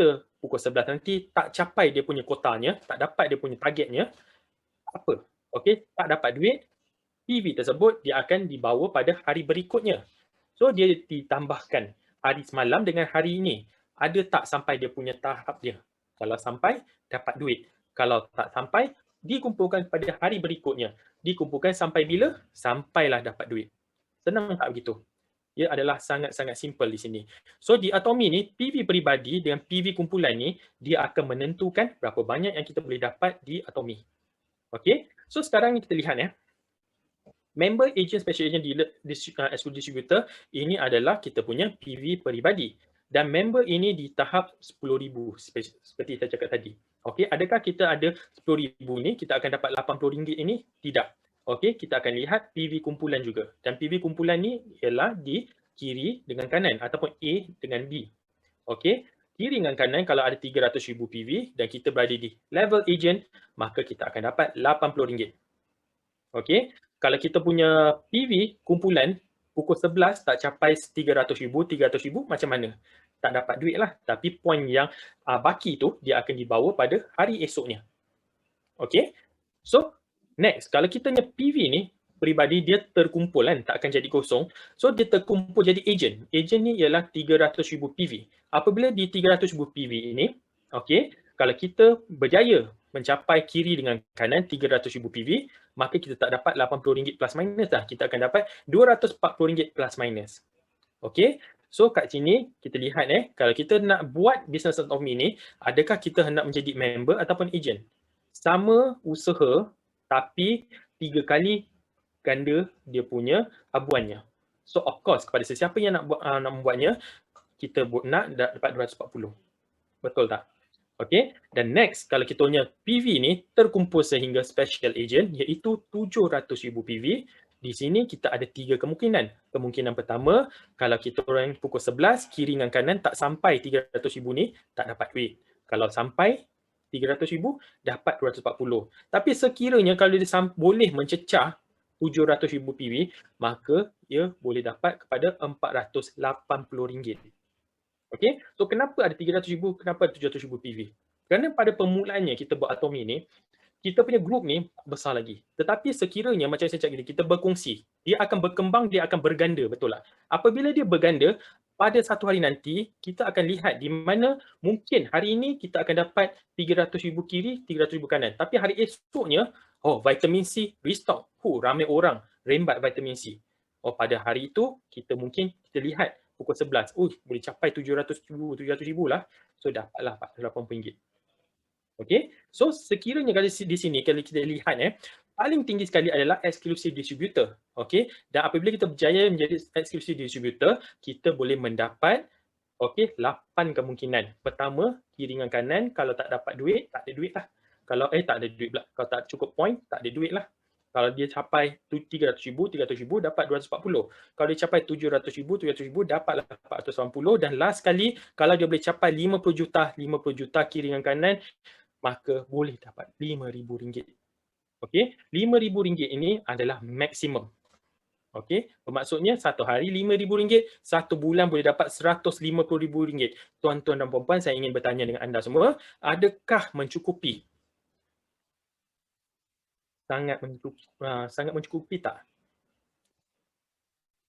kita pukul 11 nanti tak capai dia punya kotanya, tak dapat dia punya targetnya, apa? Okey, tak dapat duit, PV tersebut dia akan dibawa pada hari berikutnya. So dia ditambahkan hari semalam dengan hari ini. Ada tak sampai dia punya tahap dia? Kalau sampai, dapat duit. Kalau tak sampai, dikumpulkan pada hari berikutnya. Dikumpulkan sampai bila? Sampailah dapat duit. Senang tak begitu? Ia adalah sangat-sangat simple di sini. So di Atomi ni, PV peribadi dengan PV kumpulan ni, dia akan menentukan berapa banyak yang kita boleh dapat di Atomi. Okey, so sekarang kita lihat ya. Member agent special agent dealer exclusive distributor ini adalah kita punya PV peribadi dan member ini di tahap 10,000 seperti saya cakap tadi. Okey, adakah kita ada 10,000 ni kita akan dapat RM80 ini? Tidak. Okey, kita akan lihat PV kumpulan juga. Dan PV kumpulan ni ialah di kiri dengan kanan ataupun A dengan B. Okey, kiri dengan kanan kalau ada 300,000 PV dan kita berada di level agent, maka kita akan dapat RM80. Okey, kalau kita punya PV kumpulan pukul 11 tak capai 300,000 macam mana? Tak dapat duit lah. Tapi poin yang baki tu dia akan dibawa pada hari esoknya. Okey, so next, kalau kita punya PV ni peribadi dia terkumpul kan, tak akan jadi kosong. So dia terkumpul jadi agent. Agent ni ialah 300,000 PV. Apabila di 300,000 PV ini, okey, kalau kita berjaya mencapai kiri dengan kanan 300,000 PV, maka kita tak dapat RM80 plus minus dah. Kita akan dapat RM240 plus minus. Okey, so kat sini kita lihat kalau kita nak buat business Atomi ni, adakah kita hendak menjadi member ataupun agent? Sama usaha tapi 3 kali ganda dia punya habuannya. So of course kepada sesiapa yang nak membuatnya, kita nak dapat 240. Betul tak? Okey, dan next kalau kita punya PV ni terkumpul sehingga special agent iaitu 700,000 PV, di sini kita ada 3 kemungkinan. Kemungkinan pertama, kalau kita orang pukul 11 kiri dengan kanan tak sampai 300,000 ni, tak dapat duit. Kalau sampai 300,000 dapat 240. Tapi sekiranya kalau dia boleh mencecah 700,000 PV, maka ia boleh dapat kepada RM480. Okey, so kenapa ada 300,000, kenapa ada 700,000 PV? Kerana pada permulaannya kita buat Atomi ni, kita punya group ni besar lagi. Tetapi sekiranya macam saya cakap tadi, kita berkongsi, dia akan berkembang, dia akan berganda, betul tak? Apabila dia berganda, pada satu hari nanti, kita akan lihat di mana mungkin hari ini kita akan dapat 300,000 kiri, 300,000 kanan. Tapi hari esoknya, vitamin C restock. Ramai orang rembat vitamin C. Pada hari itu, kita lihat pukul 11, boleh capai 700,000 lah. So dapatlah RM480. Okey, so sekiranya kalau di sini kalau kita lihat paling tinggi sekali adalah exclusive distributor. Okey, dan apabila kita berjaya menjadi exclusive distributor, kita boleh mendapat 8 kemungkinan. Pertama, kiri dengan kanan, kalau tak dapat duit, tak ada duit lah. Kalau tak ada duit pula. Kalau tak cukup point, tak ada duit lah. Kalau dia capai 300,000 dapat 240. Kalau dia capai 700,000 dapatlah 480. Dan last kali, kalau dia boleh capai 50 juta kiri dengan kanan, maka boleh dapat RM5,000. Okey, RM5,000 ini adalah maksimum. Okey, bermaksudnya satu hari RM5,000, satu bulan boleh dapat RM150,000. Tuan-tuan dan puan-puan, saya ingin bertanya dengan anda semua, adakah mencukupi? Sangat mencukupi tak?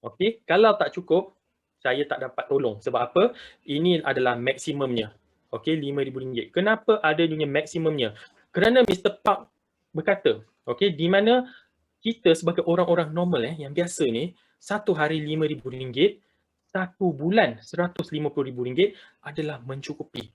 Okey, kalau tak cukup, saya tak dapat tolong. Sebab apa? Ini adalah maksimumnya. Okey, RM5,000. Kenapa ada dunia maksimumnya? Kerana Mr. Park berkata, okey, di mana kita sebagai orang-orang normal yang biasa ni, satu hari RM5,000, satu bulan RM150,000 adalah mencukupi.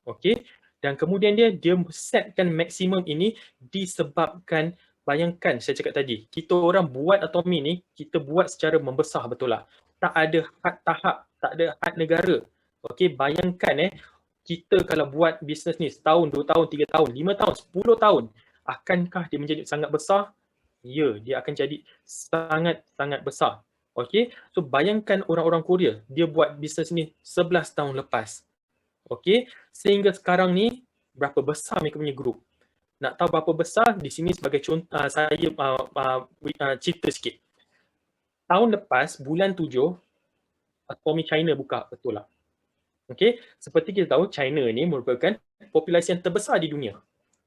Okey, dan kemudian dia setkan maksimum ini disebabkan, bayangkan saya cakap tadi, kita orang buat Atomi ni, kita buat secara membesar, betul tak? Tak ada had tahap, tak ada had negara. Okey, bayangkan kita kalau buat bisnes ni setahun, 2 tahun, 3 tahun, 5 tahun, 10 tahun, akankah dia menjadi sangat besar? Ya, dia akan jadi sangat-sangat besar. Okey, so bayangkan orang-orang Korea, dia buat bisnes ni 11 tahun lepas. Okey, sehingga sekarang ni berapa besar mereka punya grup. Nak tahu berapa besar? Di sini sebagai contoh, saya cerita sikit. Tahun lepas, bulan 7, Atomi China buka, betul tak? Okey, seperti kita tahu China ni merupakan populasi yang terbesar di dunia.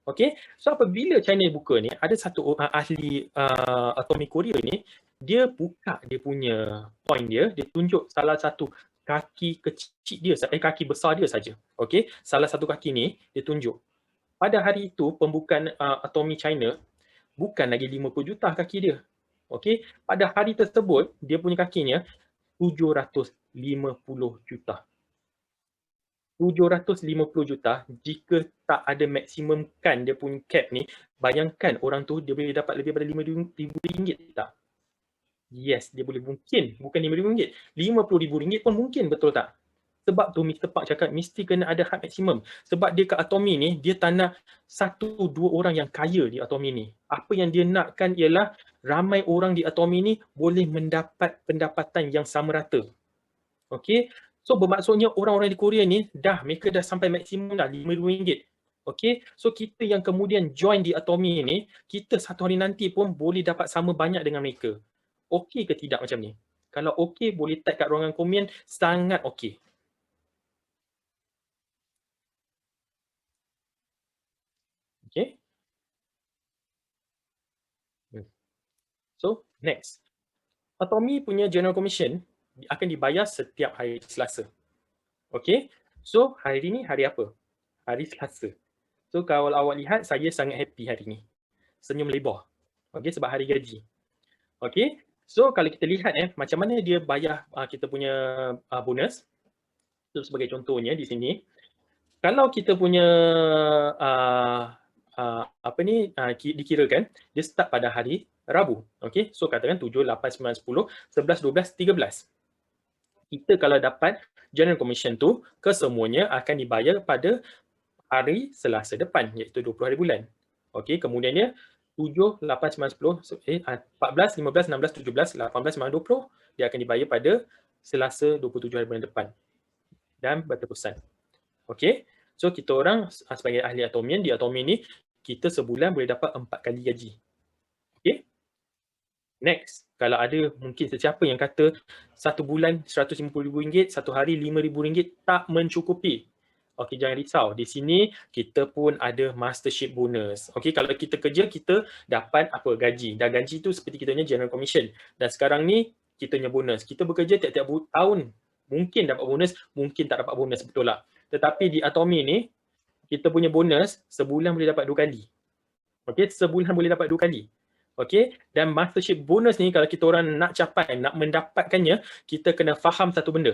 Okey, so apabila China buka ni, ada satu ahli atomic Korea ni, dia buka dia punya point dia, dia tunjuk salah satu kaki kecil dia, kaki besar dia saja. Okey, salah satu kaki ni dia tunjuk. Pada hari itu pembukaan atomic China bukan lagi 50 juta kaki dia. Okey, pada hari tersebut dia punya kakinya 750 juta. 750 juta jika tak ada maksimumkan dia punya cap ni, bayangkan orang tu dia boleh dapat lebih daripada RM5,000 tak? Yes, dia boleh mungkin, bukan RM5,000, RM50,000 pun mungkin, betul tak? Sebab tu Mr. Park cakap mesti kena ada had maksimum. Sebab dia kat Atomy ni, dia tak nak 1-2 orang yang kaya di Atomy ni. Apa yang dia nakkan ialah ramai orang di Atomy ni boleh mendapat pendapatan yang sama rata. Okey, so bermaksudnya orang-orang di Korea ni mereka dah sampai maksimum dah RM5,000. Okey, so kita yang kemudian join di Atomy ni, kita satu hari nanti pun boleh dapat sama banyak dengan mereka. Okey ke tidak macam ni? Kalau okey, boleh tag kat ruangan komen, sangat okey. Okey. So, next. Atomy punya General Commission akan dibayar setiap hari Selasa. Okey, so hari ni hari apa? Hari Selasa. So kalau awak lihat, saya sangat happy hari ni. Senyum lebar. Okey, sebab hari gaji. Okey, so kalau kita lihat macam mana dia bayar kita punya bonus. So sebagai contohnya di sini, kalau kita punya dikirakan, dia start pada hari Rabu. Okey, so katakan 7, 8, 9, 10, 11, 12, 13. Kita kalau dapat General Commission tu, kesemuanya akan dibayar pada hari Selasa depan, iaitu 20 hari bulan. Okey, kemudiannya 7, 8, 9, 10, 14, 15, 16, 17, 18, 19, 20, dia akan dibayar pada Selasa 27 hari bulan depan. Dan berterusan. Okey, so kita orang sebagai ahli atomian di Atomy ni, kita sebulan boleh dapat 4 kali gaji. Okey. Next, kalau ada mungkin sesiapa yang kata satu bulan RM150,000, satu hari RM5,000 tak mencukupi. Okey, jangan risau. Di sini kita pun ada mastership bonus. Okey, kalau kita kerja, kita dapat apa? Gaji. Dan gaji tu seperti kita punya general commission. Dan sekarang ni kita punya bonus. Kita bekerja tiap-tiap tahun. Mungkin dapat bonus, mungkin tak dapat bonus, betul tak? Tetapi di Atomy ni, kita punya bonus sebulan boleh dapat 2 kali. Okey, sebulan boleh dapat 2 kali. Okey, dan mastership bonus ni kalau kita orang nak capai, nak mendapatkannya, kita kena faham satu benda.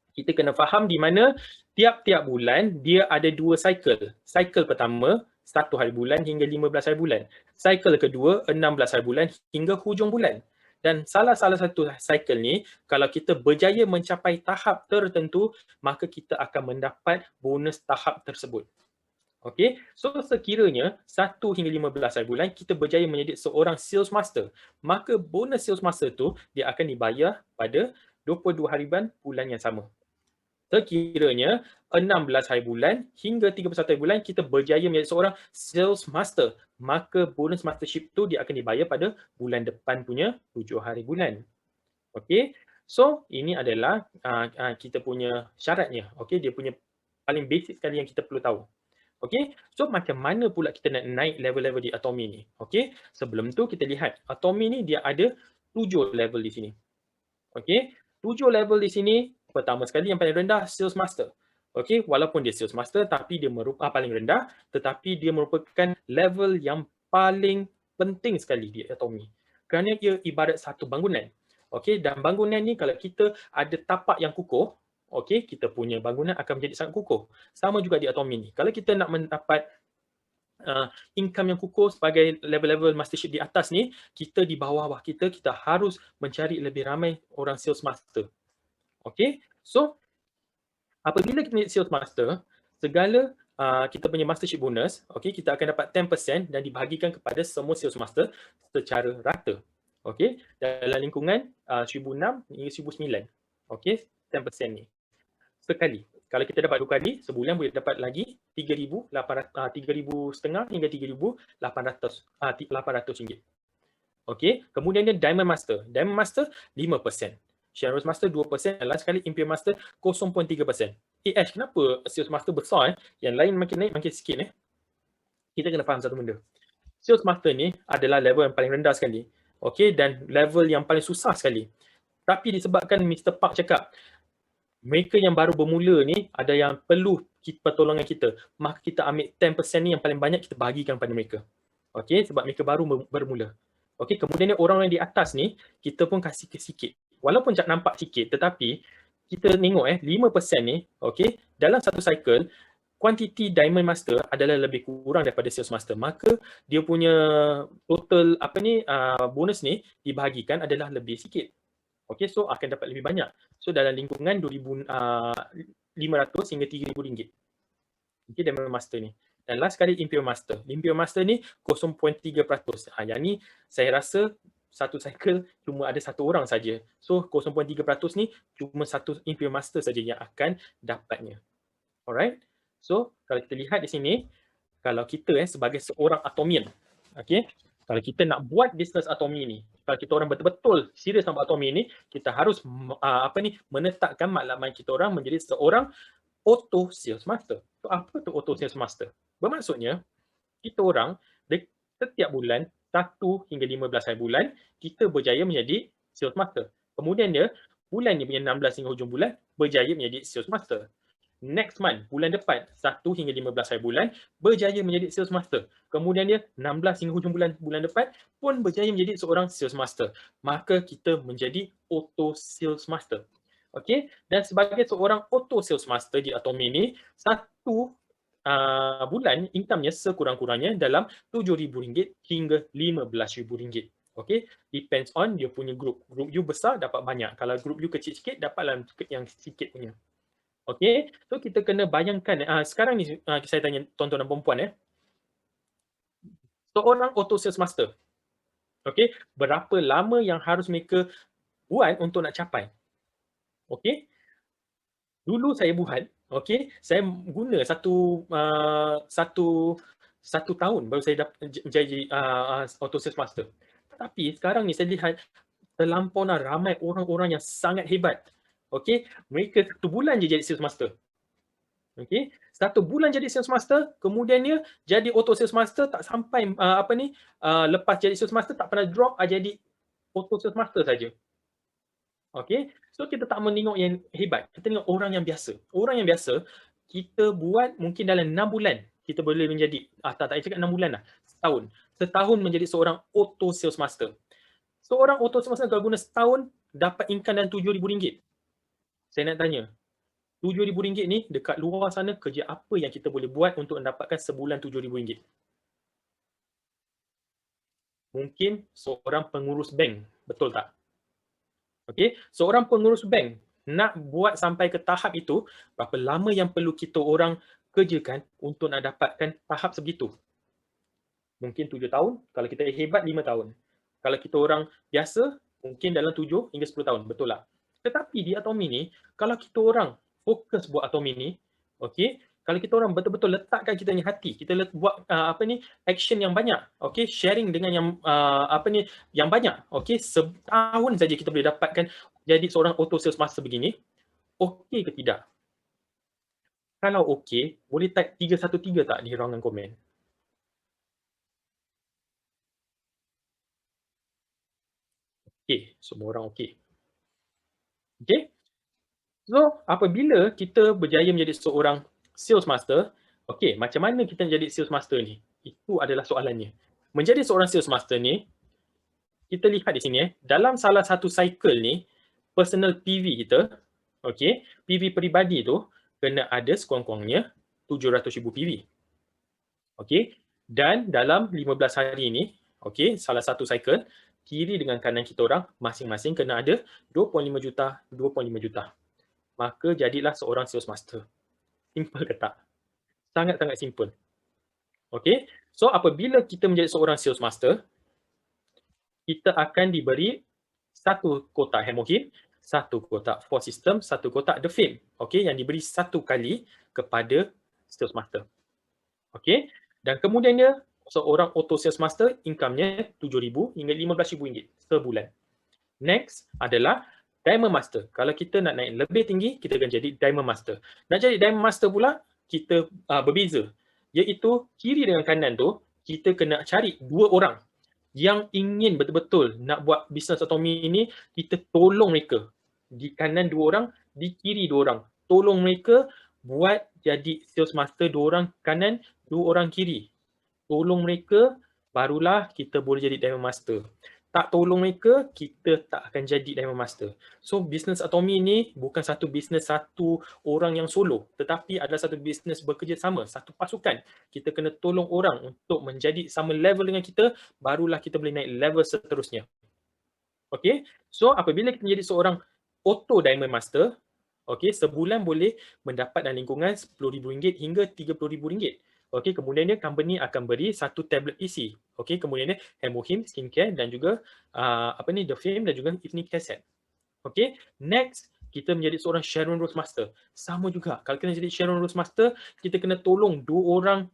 Kita kena faham di mana tiap-tiap bulan dia ada 2 cycle. Cycle pertama 1 hari bulan hingga 15 hari bulan. Cycle kedua 16 hari bulan hingga hujung bulan. Dan salah satu cycle ni, kalau kita berjaya mencapai tahap tertentu, maka kita akan mendapat bonus tahap tersebut. Okey, so sekiranya 1 hingga 15 hari bulan kita berjaya menjadi seorang sales master, maka bonus sales master tu dia akan dibayar pada 22 hari bulan yang sama. Sekiranya 16 hari bulan hingga 31 hari bulan kita berjaya menjadi seorang sales master, maka bonus mastership tu dia akan dibayar pada bulan depan punya 7 hari bulan. Okey, so ini adalah kita punya syaratnya. Okey, dia punya paling basic sekali yang kita perlu tahu. Okey, so macam mana pula kita nak naik level-level di Atomy ni? Okey, sebelum tu kita lihat Atomy ni dia ada 7 level di sini. Okey, 7 level di sini. Pertama sekali yang paling rendah Sales Master. Okey, walaupun dia Sales Master tapi dia merupakan paling rendah, tetapi dia merupakan level yang paling penting sekali di Atomy. Kerana ia ibarat satu bangunan. Okey, dan bangunan ni kalau kita ada tapak yang kukuh, okey, kita punya bangunan akan menjadi sangat kukuh. Sama juga di Atomy ni. Kalau kita nak mendapat income yang kukuh sebagai level-level mastership di atas ni, kita di bawah kita harus mencari lebih ramai orang sales master. Okey, so apabila kita menjadi sales master, segala kita punya mastership bonus, okey, kita akan dapat 10% dan dibahagikan kepada semua sales master secara rata. Okey, dalam lingkungan 1006 hingga 1009. Okey, 10% ni sekali. Kalau kita dapat 2 kali, sebulan boleh dapat lagi 3,500 hingga 3,800 ringgit. Okey, kemudian dia Diamond Master. Diamond Master 5%. Shadow Master 2%, dan last sekali Imperial Master 0.3%. Ash, kenapa sales master besar yang lain makin naik makin sikit Kita kena faham satu benda. Sales master ni adalah level yang paling rendah sekali. Okey, dan level yang paling susah sekali. Tapi disebabkan Mr. Park cakap, mereka yang baru bermula ni ada yang perlu pertolongan kita, maka kita ambil 10% ni yang paling banyak kita bahagikan pada mereka. Okey, sebab mereka baru bermula. Okey, kemudian ni orang yang di atas ni kita pun kasih sikit. Walaupun nampak sikit tetapi kita tengok 5% ni, okey, dalam satu cycle kuantiti Diamond Master adalah lebih kurang daripada Sales Master. Maka dia punya total bonus ni dibahagikan adalah lebih sikit. Okey, so akan dapat lebih banyak. So dalam lingkungan 2,500 hingga RM3,000. Okey, Diamond Master ni. Dan last sekali Imperial Master. Imperial Master ni 0.3%. Yang ni saya rasa satu cycle cuma ada satu orang saja. So 0.3% ni cuma satu Imperial Master saja yang akan dapatnya. Alright. So kalau kita lihat di sini, kalau kita sebagai seorang Atomian, okey, kalau kita nak buat bisnes Atomi ni, kalau kita orang betul-betul serius nak buat Atomi ni, kita harus menetapkan maklumat kita orang menjadi seorang auto sales master. So apa tu auto sales master? Bermaksudnya kita orang setiap bulan 1 hingga 15 hari bulan kita berjaya menjadi sales master. Kemudian dia bulan ni punya 16 hingga hujung bulan berjaya menjadi sales master. Next month, bulan depan, 1 hingga 15 hari bulan, berjaya menjadi sales master. Kemudian dia 16 hingga hujung bulan depan pun berjaya menjadi seorang sales master. Maka kita menjadi auto sales master. Okey, dan sebagai seorang auto sales master di Atomi ni, satu bulan income-nya sekurang-kurangnya dalam RM7,000 hingga RM15,000. Okey, depends on dia punya group. Group you besar dapat banyak. Kalau group you kecil sikit dapatlah yang sikit punya. Okey, so kita kena bayangkan sekarang ni saya tanya tuan-tuan dan puan-puan seorang auto sales master. Okey, berapa lama yang harus mereka buat untuk nak capai? Okey. Dulu saya buat, okey, saya guna satu tahun baru saya jadi auto sales master. Tapi sekarang ni saya lihat terlampaulah ramai orang-orang yang sangat hebat. Okey, mereka 1 bulan je jadi sales master. Okey, 1 bulan jadi sales master, kemudiannya jadi auto sales master tak sampai lepas jadi sales master tak pernah drop jadi auto sales master saja. Okey, so kita tak menengok yang hebat, kita tengok orang yang biasa. Orang yang biasa kita buat mungkin dalam 6 bulan kita boleh menjadi tak cakap 6 bulan lah, setahun. Setahun menjadi seorang auto sales master. Seorang auto sales master kalau guna setahun dapat income dalam RM7,000. Saya nak tanya, RM7,000 ni dekat luar sana kerja apa yang kita boleh buat untuk mendapatkan sebulan RM7,000? Mungkin seorang pengurus bank, betul tak? Okey, seorang pengurus bank nak buat sampai ke tahap itu, berapa lama yang perlu kita orang kerjakan untuk nak dapatkan tahap sebegitu? Mungkin 7 tahun, kalau kita hebat 5 tahun. Kalau kita orang biasa, mungkin dalam 7 hingga 10 tahun, betul tak? Tetapi di Atomi ni, kalau kita orang fokus buat Atomi ni, okey, kalau kita orang betul-betul letakkan kita punya hati, kita buat action yang banyak, okey, sharing dengan yang banyak, okey, setahun saja kita boleh dapatkan jadi seorang auto sales master begini, okey ke tidak? Kalau okey, boleh type 313 tak di ruangan komen? Okey, semua orang okey. Okey. So, apabila kita berjaya menjadi seorang sales master, okey, macam mana kita menjadi sales master ni? Itu adalah soalannya. Menjadi seorang sales master ni, kita lihat di sini dalam salah satu cycle ni, personal PV kita, okey, PV peribadi tu kena ada sekurang-kurangnya 700,000 PV. Okey, dan dalam 15 hari ni, okey, salah satu cycle, kiri dengan kanan kita orang masing-masing kena ada 2.5 juta, 2.5 juta. Maka jadilah seorang sales master. Simple ke tak? Sangat-sangat simple. Okey, so apabila kita menjadi seorang sales master, kita akan diberi satu kotak Hemohim, satu kotak Force System, satu kotak The Fame. Okey, yang diberi satu kali kepada sales master. Okey, dan kemudiannya seorang auto sales master income-nya RM7,000 hingga RM15,000 sebulan. Next adalah Diamond Master. Kalau kita nak naik lebih tinggi, kita akan jadi Diamond Master. Nak jadi Diamond Master pula, kita berbeza. Iaitu kiri dengan kanan tu, kita kena cari 2 orang yang ingin betul-betul nak buat bisnes Atomy ini, kita tolong mereka. Di kanan 2 orang, di kiri 2 orang. Tolong mereka buat jadi sales master 2 orang kanan, 2 orang kiri. Tolong mereka, barulah kita boleh jadi Diamond Master. Tak tolong mereka, kita tak akan jadi Diamond Master. So, bisnes Atomy ni bukan satu bisnes satu orang yang solo, tetapi adalah satu bisnes bekerjasama, satu pasukan. Kita kena tolong orang untuk menjadi sama level dengan kita, barulah kita boleh naik level seterusnya. Okay, so apabila kita menjadi seorang Auto Diamond Master, okay, sebulan boleh mendapat dalam lingkungan RM10,000 hingga RM30,000. Okey, kemudiannya company akan beri satu tablet PC. Okey, kemudiannya Hemohim Skincare dan juga The Fame dan juga Evening Care Set. Okey, next kita menjadi seorang Sharon Rose Master. Sama juga, kalau kita jadi Sharon Rose Master, kita kena tolong 2 orang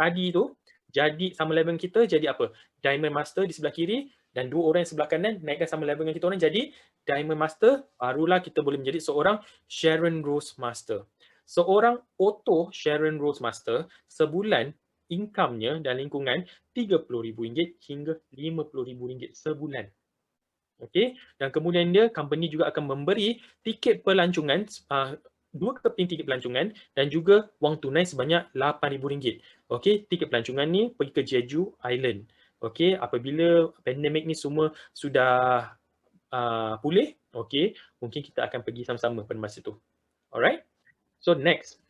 tadi tu jadi sama level kita, jadi apa? Diamond Master di sebelah kiri dan 2 orang yang sebelah kanan naikkan sama level dengan kita orang jadi Diamond Master, barulah kita boleh menjadi seorang Sharon Rose Master. Seorang Auto Sharon Rose Master sebulan income-nya dan lingkungan RM30,000 hingga RM50,000 sebulan. Okey, dan kemudian dia company juga akan memberi tiket pelancongan 2 keping tiket pelancongan dan juga wang tunai sebanyak RM8,000. Okey, tiket pelancongan ni pergi ke Jeju Island. Okey, apabila pandemik ni semua sudah pulih, okey, mungkin kita akan pergi sama-sama pada masa tu. Alright? So next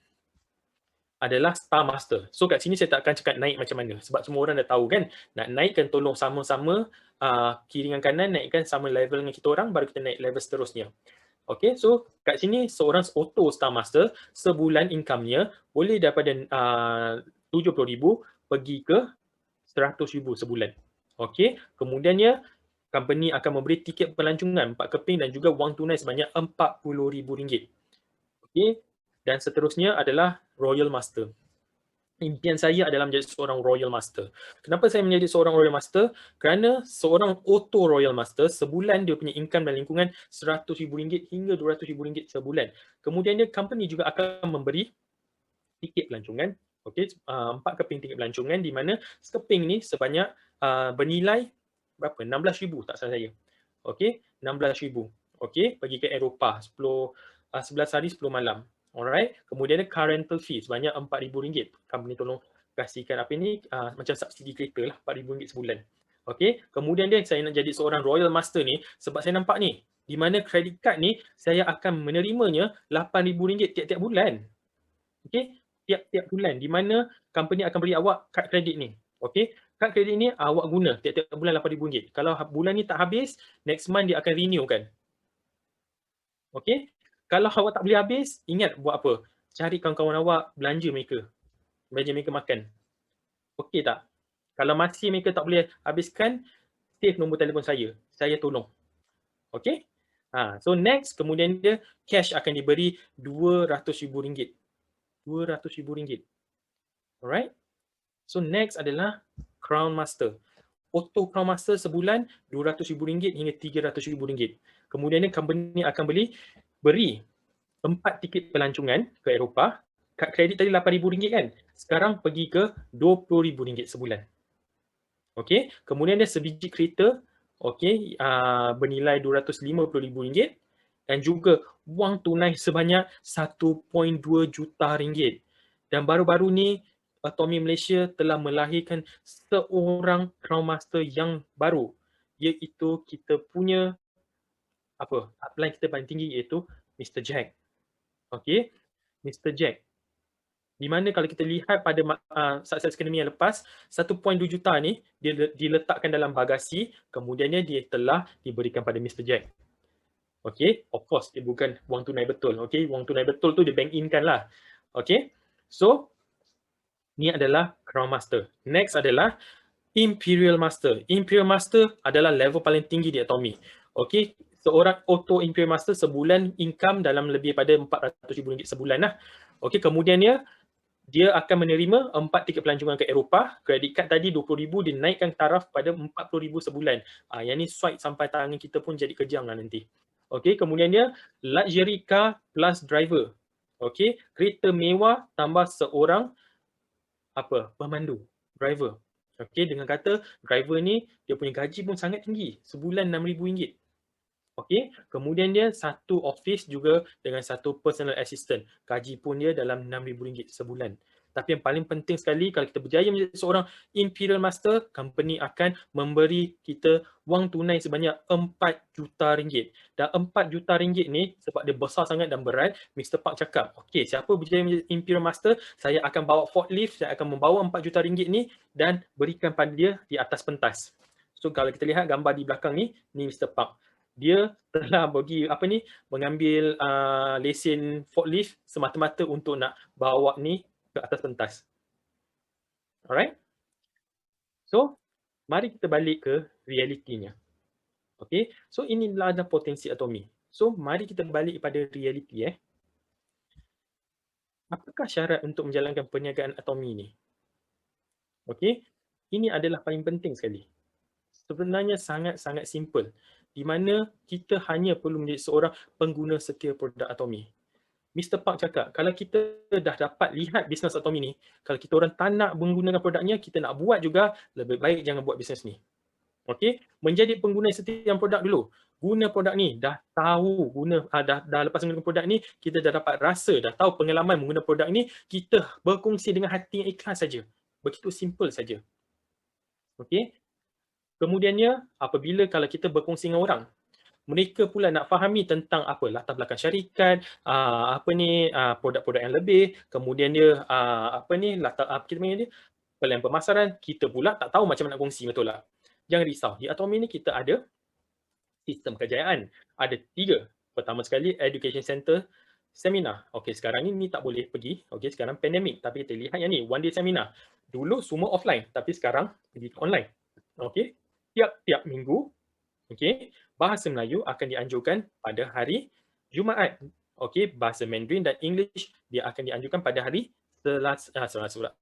adalah Star Master. So kat sini saya tak akan cakap naik macam mana sebab semua orang dah tahu kan. Nak naikkan tolong sama-sama kiri dengan kanan naikkan sama level dengan kita orang baru kita naik level seterusnya. Okay, so kat sini seorang Auto Star Master sebulan income-nya boleh daripada RM70,000 pergi ke RM100,000 sebulan. Okay, kemudiannya company akan memberi tiket pelancongan 4 keping dan juga wang tunai sebanyak RM40,000. Okay, dan seterusnya adalah Royal Master. Impian saya adalah menjadi seorang Royal Master. Kenapa saya menjadi seorang Royal Master? Kerana seorang Auto Royal Master sebulan dia punya income dan lingkungan RM100,000 hingga RM200,000 sebulan. Kemudian dia company juga akan memberi tiket pelancongan, okey, 4 keping tiket pelancongan di mana sekeping ni sebanyak bernilai berapa? RM16,000 tak salah saya. Okey, RM16,000. Okey, pergi ke Eropah 11 hari 10 malam. Alright. Kemudian car rental fee sebanyak RM4,000. Company tolong kasihkan apa ni macam subsidi kereta lah, RM4,000 sebulan. Okey, kemudian dia saya nak jadi seorang Royal Master ni sebab saya nampak ni di mana credit card ni saya akan menerimanya RM8,000 tiap-tiap bulan. Okey, tiap-tiap bulan di mana company akan beri awak kad kredit ni. Okey, kad kredit ni awak guna tiap-tiap bulan RM8,000. Kalau bulan ni tak habis, next month dia akan renew kan. Okey, kalau awak tak boleh habis, ingat buat apa? Cari kawan-kawan awak, belanja mereka. Belanja mereka makan. Okey tak? Kalau masih mereka tak boleh habiskan, save nombor telefon saya. Saya tolong. Okey? So next, kemudian dia cash akan diberi RM200,000. RM200,000. Alright? So next adalah Crown Master. Auto Crown Master sebulan RM200,000 hingga RM300,000. Kemudian company akan beri 4 tiket pelancongan ke Eropah. Kad kredit tadi RM8,000 kan? Sekarang pergi ke RM20,000 sebulan. Okey, kemudian dia sebiji kereta, okey, bernilai RM250,000 dan juga wang tunai sebanyak RM1.2 juta. Dan baru-baru ni Atomy Malaysia telah melahirkan seorang Crown Master yang baru, iaitu kita punya upline kita paling tinggi iaitu Mr. Jack. Okey, Mr. Jack. Di mana kalau kita lihat pada Success Academy yang lepas, 1.2 juta ni dia diletakkan dalam bagasi, kemudiannya dia telah diberikan pada Mr. Jack. Okey, of course dia bukan wang tunai betul. Okey, wang tunai betul tu dia bank in kan lah. Okey, so ni adalah Crown Master. Next adalah Imperial Master. Imperial Master adalah level paling tinggi di Atomy. Okey, seorang Auto Imperial Master sebulan income dalam lebih pada RM400,000 sebulan lah. Okey, kemudiannya dia akan menerima 4 tiket pelancongan ke Eropah. Kredit kad tadi RM20,000 dinaikkan taraf pada RM40,000 sebulan. Yang ni swipe sampai tangan kita pun jadi kejang lah nanti. Okey, kemudian dia luxury car plus driver. Okey, kereta mewah tambah seorang pemandu, driver. Okey, dengan kata driver ni dia punya gaji pun sangat tinggi, sebulan RM6,000. Okey, kemudian dia satu office juga dengan satu personal assistant. Gaji pun dia dalam RM6,000 sebulan. Tapi yang paling penting sekali, kalau kita berjaya menjadi seorang Imperial Master, company akan memberi kita wang tunai sebanyak RM4 juta. Dan RM4 juta ni, sebab dia besar sangat dan berat, Mr. Park cakap, okey, siapa berjaya menjadi Imperial Master, saya akan bawa forklift, saya akan membawa RM4 juta ni dan berikan pada dia di atas pentas. So kalau kita lihat gambar di belakang ni Mr. Park. Dia telah mengambil lesen forklift semata-mata untuk nak bawa ni ke atas pentas. Alright? So, mari kita balik ke realitinya. Okay? So, inilah ada potensi atomi. So, mari kita balik pada realiti. Apakah syarat untuk menjalankan perniagaan atomi ni? Okay? Ini adalah paling penting sekali. Sebenarnya sangat-sangat simple. Di mana kita hanya perlu menjadi seorang pengguna setia produk atomi. Mr. Park cakap, kalau kita dah dapat lihat bisnes atomi ni, kalau kita orang tak nak menggunakan produknya, kita nak buat juga, lebih baik jangan buat bisnes ni. Okey, menjadi pengguna setia produk dulu. Guna produk ni, dah tahu dah lepas menggunakan produk ni, kita dah dapat rasa, dah tahu pengalaman menggunakan produk ni, kita berkongsi dengan hati yang ikhlas saja. Begitu simple saja. Okey. Kemudiannya, apabila kalau kita berkongsi dengan orang, mereka pula nak fahami tentang latar belakang syarikat, produk-produk yang lebih, kemudian dia kita panggil dia pelan pemasaran, kita pula tak tahu macam mana nak kongsi, betul tak? Jangan risau, di Atomi ni kita ada sistem kejayaan. Ada 3. Pertama sekali, education center seminar. Okey, sekarang ni tak boleh pergi. Okey, sekarang pandemik. Tapi kita lihat yang ni, one day seminar. Dulu semua offline, tapi sekarang pergi online. Okey, tiap-tiap minggu, okey, bahasa Melayu akan dianjurkan pada hari Jumaat. Okey, bahasa Mandarin dan English dia akan dianjurkan pada hari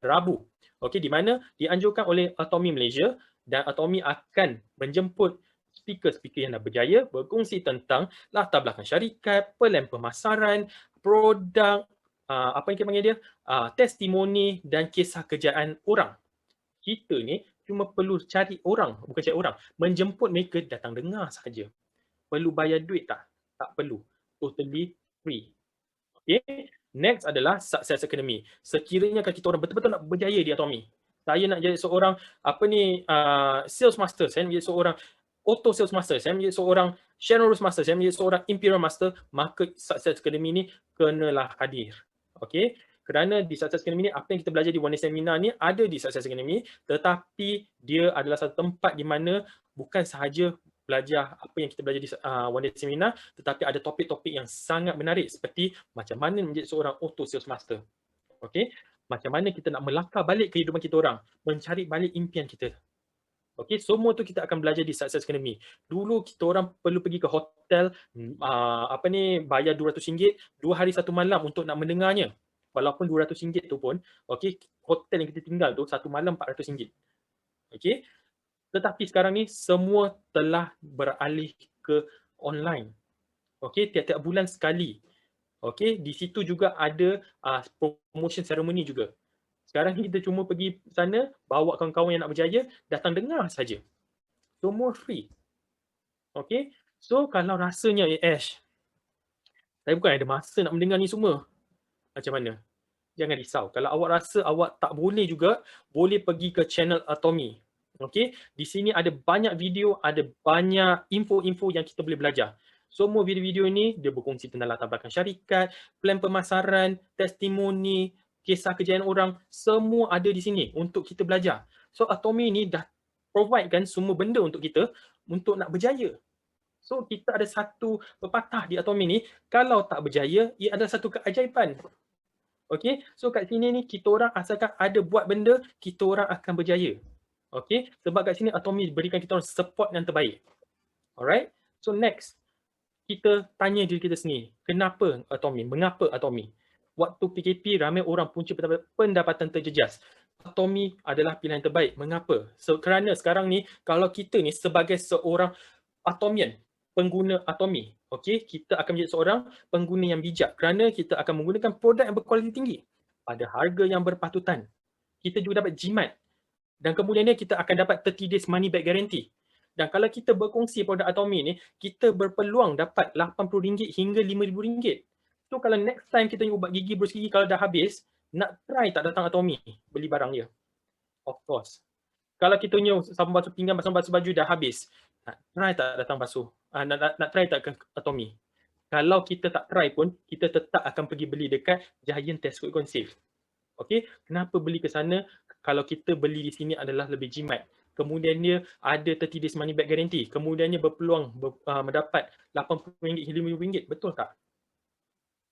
Rabu. Okey, di mana dianjurkan oleh Atomi Malaysia, dan Atomi akan menjemput speaker-speaker yang dah berjaya berkongsi tentang latar belakang syarikat, pelan pemasaran, produk, apa yang kita panggil dia, testimoni dan kisah kejayaan orang. Kita ni cuma perlu bukan cari orang, menjemput mereka datang dengar sahaja. Perlu bayar duit tak? Tak perlu. Totally free. Okay. Next adalah Success Academy. Sekiranya kalau kita orang betul-betul nak berjaya di Atomi, saya nak jadi seorang sales master, saya nak jadi seorang auto sales master, saya nak jadi seorang Sharon Master, saya nak jadi seorang Imperial Master, maka Success Academy ni kenalah hadir. Okay. Kerana di Success Academy ni, apa yang kita belajar di One Day Seminar ni ada di Success Academy, tetapi dia adalah satu tempat di mana bukan sahaja belajar apa yang kita belajar di One Day Seminar, tetapi ada topik-topik yang sangat menarik seperti macam mana menjadi seorang auto sales master. Okey, macam mana kita nak melangkah balik kehidupan kita orang, mencari balik impian kita. Okey, semua tu kita akan belajar di Success Academy. Dulu kita orang perlu pergi ke hotel, bayar RM200, 2 hari 1 malam untuk nak mendengarnya. Walaupun RM200 tu pun, okey, hotel yang kita tinggal tu 1 malam RM400. Okey. Tetapi sekarang ni semua telah beralih ke online. Okey, tiap-tiap bulan sekali. Okey, di situ juga ada promotion ceremony juga. Sekarang ni kita cuma pergi sana, bawa kawan-kawan yang nak berjaya, datang dengar saja. Semua free. Okey, so kalau rasanya Ash, saya bukan ada masa nak mendengar ni semua. Macam mana? Jangan risau. Kalau awak rasa awak tak boleh juga, boleh pergi ke channel Atomi. Okey, di sini ada banyak video, ada banyak info-info yang kita boleh belajar. Semua video-video ini dia berkongsi tentang latar belakang syarikat, plan pemasaran, testimoni, kisah kejayaan orang, semua ada di sini untuk kita belajar. So Atomi ni dah provide kan semua benda untuk kita untuk nak berjaya. So kita ada satu pepatah di Atomi ni, kalau tak berjaya, ia adalah satu keajaiban. Okey, so kat sini ni kita orang asalkan ada buat benda, kita orang akan berjaya. Okey, sebab kat sini Atomi berikan kita orang support yang terbaik. Alright, so next, kita tanya diri kita sendiri, kenapa Atomi? Mengapa Atomi? Waktu PKP, ramai orang punca pendapatan terjejas. Atomi adalah pilihan terbaik. Mengapa? So, kerana sekarang ni, kalau kita ni sebagai seorang Atomian, pengguna Atomi. Okey, kita akan menjadi seorang pengguna yang bijak kerana kita akan menggunakan produk yang berkualiti tinggi pada harga yang berpatutan. Kita juga dapat jimat dan kemudiannya kita akan dapat 30 days money back guarantee. Dan kalau kita berkongsi produk Atomi ni, kita berpeluang dapat RM80 hingga RM5,000. So kalau next time kita ubat gigi, berus gigi kalau dah habis, nak try tak datang Atomi beli barang dia? Of course. Kalau kita punya sabun basuh pinggan, sabun basuh baju dah habis, nak try tak datang basuh? Nak try tak ke Atomi? Kalau kita tak try pun, kita tetap akan pergi beli dekat Giant, Tesco, Econ Safe. Okey, kenapa beli ke sana? Kalau kita beli di sini adalah lebih jimat. Kemudiannya ada 30 days money back guarantee. Kemudiannya berpeluang mendapat RM80 hingga RM5,000. Betul tak?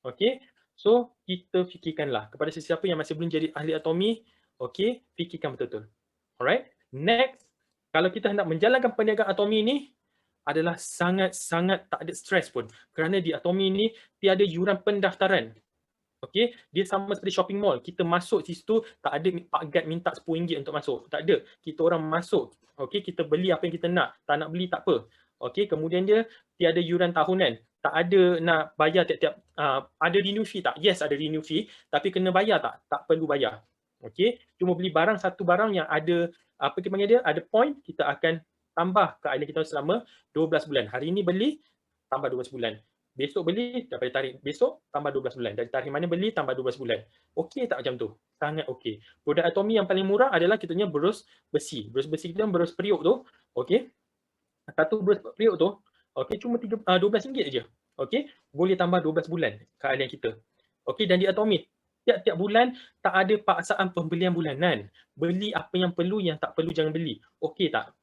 Okey, so kita fikirkanlah kepada sesiapa yang masih belum jadi ahli Atomi, okey, fikirkan betul-betul. Alright, next, kalau kita hendak menjalankan perniagaan Atomi ni adalah sangat-sangat tak ada stres pun. Kerana di Atomi ni tiada yuran pendaftaran. Okey, dia sama seperti shopping mall. Kita masuk situ tak ada Pak Gad minta RM10 untuk masuk. Tak ada. Kita orang masuk. Okey, kita beli apa yang kita nak. Tak nak beli tak apa. Okey, kemudian dia tiada yuran tahunan. Tak ada nak bayar tiap-tiap ada renew fee tak? Yes, ada renew fee, tapi kena bayar tak? Tak perlu bayar. Okey, cuma beli barang, satu barang yang ada apa kita panggil dia? Ada point, kita akan tambah ke island kita selama 12 bulan. Hari ini beli tambah 12 bulan. Besok beli, daripada tarikh besok, tambah 12 bulan. Dari tarikh mana beli, tambah 12 bulan. Okey tak macam tu? Sangat okey. Produk Atomi yang paling murah adalah kita punya berus besi. Berus besi kita berus periuk tu, okey. Satu berus periuk tu, okey, cuma RM12 je. Okey, boleh tambah 12 bulan keahlian kita. Okey, dan di Atomi, tiap-tiap bulan tak ada paksaan pembelian bulanan. Beli apa yang perlu, yang tak perlu jangan beli. Okey tak?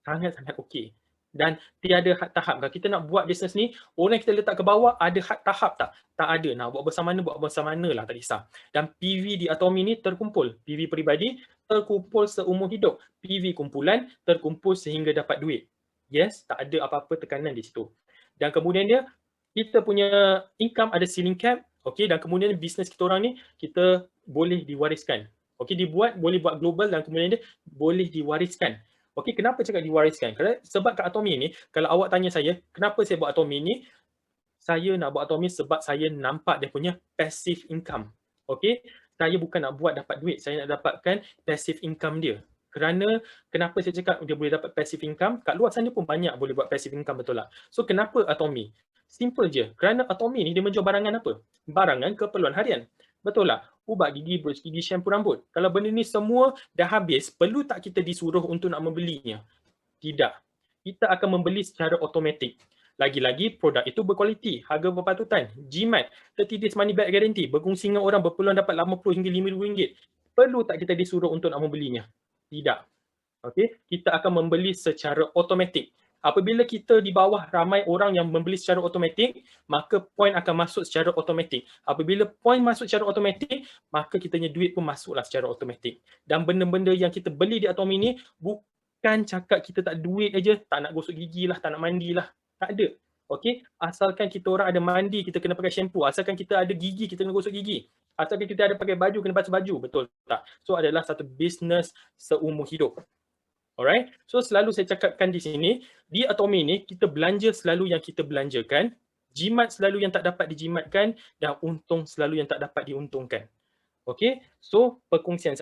Sangat-sangat okey. Dan tiada had tahap. Kalau kita nak buat bisnes ni, orang kita letak ke bawah, ada had tahap tak? Tak ada. Nak buat bersama mana, buat bersama mana lah, tak kisah. Dan PV di Atomi ni terkumpul. PV peribadi terkumpul seumur hidup. PV kumpulan terkumpul sehingga dapat duit. Yes, tak ada apa-apa tekanan di situ. Dan kemudian dia, kita punya income ada ceiling cap. Okey, dan kemudian bisnes kita orang ni, kita boleh diwariskan. Okey, dibuat, boleh buat global dan kemudian dia boleh diwariskan. Okey, kenapa cakap diwariskan? Kerana sebab kat Atomi ni, kalau awak tanya saya, kenapa saya buat Atomi ni? Saya nak buat Atomi sebab saya nampak dia punya passive income. Okey, saya bukan nak buat dapat duit, saya nak dapatkan passive income dia. Kerana kenapa saya cakap dia boleh dapat passive income? Kat luar sana pun banyak boleh buat passive income, betul tak? So kenapa Atomi? Simple je. Kerana Atomi ni dia menjual barangan apa? Barangan keperluan harian. Betul tak? Ubat gigi, berus gigi, shampoo rambut. Kalau benda ni semua dah habis, perlu tak kita disuruh untuk nak membelinya? Tidak. Kita akan membeli secara automatik. Lagi-lagi produk itu berkualiti, harga berpatutan, jimat, 30 days money back guarantee, berkongsi dengan orang berpeluang dapat RM80 hingga RM5,000. Perlu tak kita disuruh untuk nak membelinya? Tidak. Okey, kita akan membeli secara automatik. Apabila kita di bawah ramai orang yang membeli secara automatik, maka point akan masuk secara automatik. Apabila point masuk secara automatik, maka kita punya duit pun masuklah secara automatik. Dan benda-benda yang kita beli di Atomi ni bukan cakap kita tak duit aja, tak nak gosok gigi lah, tak nak mandi lah. Tak ada. Okey, asalkan kita orang ada mandi, kita kena pakai shampoo. Asalkan kita ada gigi, kita kena gosok gigi. Asalkan kita ada pakai baju, kena basuh baju. Betul tak? So adalah satu bisnes seumur hidup. Alright, so selalu saya cakapkan di sini, di Atomi ni kita belanja selalu yang kita belanjakan, jimat selalu yang tak dapat dijimatkan, dan untung selalu yang tak dapat diuntungkan. Okay, so perkongsian